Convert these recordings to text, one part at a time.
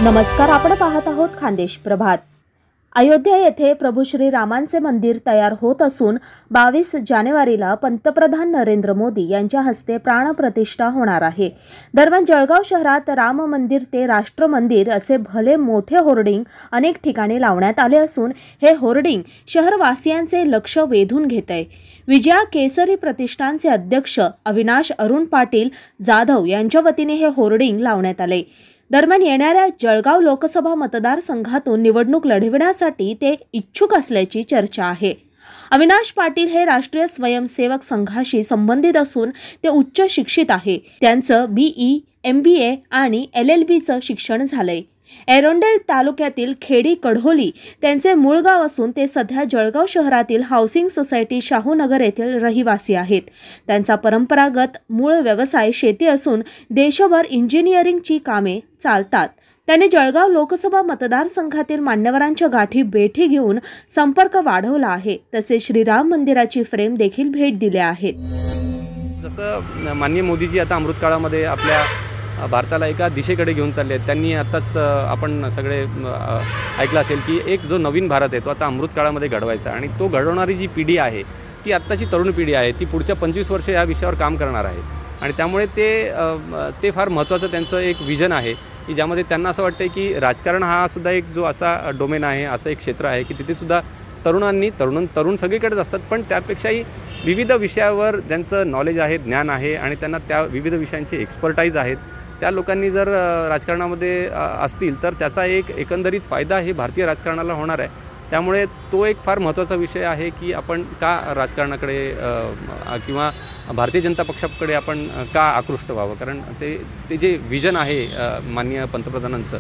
नमस्कार, आपण पाहत आहोत खानदेश प्रभात। अयोध्या येथे प्रभू श्री रामांचे मंदिर तयार होत असून 22 जानेवारीला पंतप्रधान नरेंद्र मोदी यांच्या हस्ते प्राणप्रतिष्ठा होणार आहे। दरम्यान जळगाव शहरात राम मंदिर ते राष्ट्र मंदिर असे भले मोठे होर्डिंग अनेक ठिकाणी लावण्यात आले असून हे होर्डिंग शहरवासियांचे लक्ष वेधून घेतंय। विजया केसरी प्रतिष्ठानचे अध्यक्ष अविनाश अरुण पाटील जाधव यांच्या वतीने हे होर्डिंग लावण्यात आले। दरम्यान येणाऱ्या जळगाव लोकसभा मतदारसंघातून निवडणूक लढविण्यासाठी ते इच्छुक असल्याची चर्चा आहे। अविनाश पाटील हे राष्ट्रीय स्वयंसेवक संघाशी संबंधित असून ते उच्च शिक्षित आहे। त्यांचं BE, MBA आणि LLBचं शिक्षण झालंय। एरंडोल तालुक्यातील खेडी कढोली त्यांचे मूळ गाव असून ते सध्या जळगाव शहरातील हाऊसिंग सोसायटी शाहूनगर येथील रहिवासी आहेत। त्यांचा परंपरागत मूळ व्यवसाय शेती असून देशभर इंजिनिअरिंगची कामे चालतात। त्यांनी जळगाव लोकसभा मतदारसंघातील मान्यवरांच्या गाठी बेठी घेऊन संपर्क वाढवला आहे। तसेच श्रीराम मंदिराची फ्रेम देखील भेट दिल्या आहेत। जसं माननीय मोदीजी आता अमृत काळामध्ये आपल्या भारताला एका दिशेकडे घेऊन चालले आहेत। त्यांनी आताच आपण सगळे ऐकलं असेल की एक जो नवीन भारत आहे तो आता अमृत काळामध्ये घडवायचा आणि तो घडवणारी जी पिढी आहे ती आत्ताची तरुण पिढी आहे, ती पुढच्या 25 वर्ष या विषयावर काम करणार आहे। आणि त्यामुळे ते फार महत्त्वाचं त्यांचं एक विजन आहे की ज्यामध्ये त्यांना असं वाटतं की राजकारण हा सुद्धा एक जो असा डोमेन आहे, असं एक क्षेत्र आहे की तिथे सुद्धा तरुण सगळीकडेच असतात, पण त्यापेक्षाही विविध विषयावर ज्यांचं नॉलेज आहे, ज्ञान आहे आणि त्यांना त्या विविध विषयांचे एक्सपर्टाईज आहेत, त्या लोकांनी जर राजकारणामध्ये असतील तर त्याचा एक एकंदरीत फायदा हे भारतीय राजकारणाला होणार आहे। त्यामुळे तो एक फार महत्त्वाचा विषय आहे की आपण का राजकारणाकडे किंवा भारतीय जनता पक्षाकडे आपण का आकृष्ट व्हावं, कारण ते जे विजन आहे माननीय पंतप्रधानांचं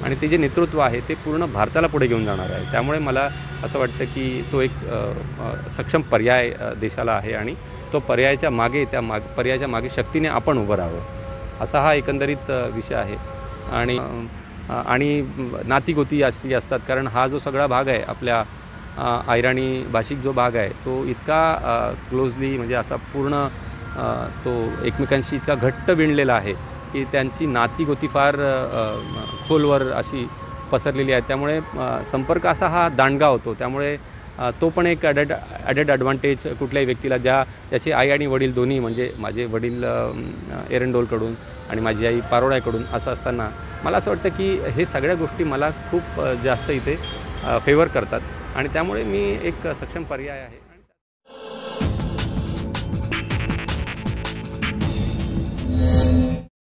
आणि ते जे नेतृत्व आहे ते पूर्ण भारताला पुढे घेऊन जाणार आहे। त्यामुळे मला असं वाटतं की तो एक सक्षम पर्याय देशाला आहे आणि तो पर्यायाच्या मागे शक्तीने आपण उभं राहावं, असा हा एकंदरीत विषय आहे। आणि नातीगोती अशी असतात, कारण हा जो सगळा भाग आहे आपल्या अहिराणी भाषिक जो भाग आहे तो इतका क्लोजली म्हणजे असा पूर्ण तो एकमेकांशी इतका घट्ट विणलेला आहे की त्यांची नातीगोती फार खोलवर अशी पसरलेली आहे। त्यामुळे संपर्क असा हा दांडगा होतो। त्यामुळे तो पण एक ॲडेड ॲडव्हान्टेज कुठल्याही व्यक्तीला ज्याचे आई आणि वडील दोन्ही, म्हणजे माझे वडील एरंडोलकडून आणि माझी आई पारोळ्याकडून असं असताना मला असं वाटतं की हे सगळ्या गोष्टी मला खूप जास्त इथे फेवर करतात आणि त्यामुळे मी एक सक्षम पर्याय आहे।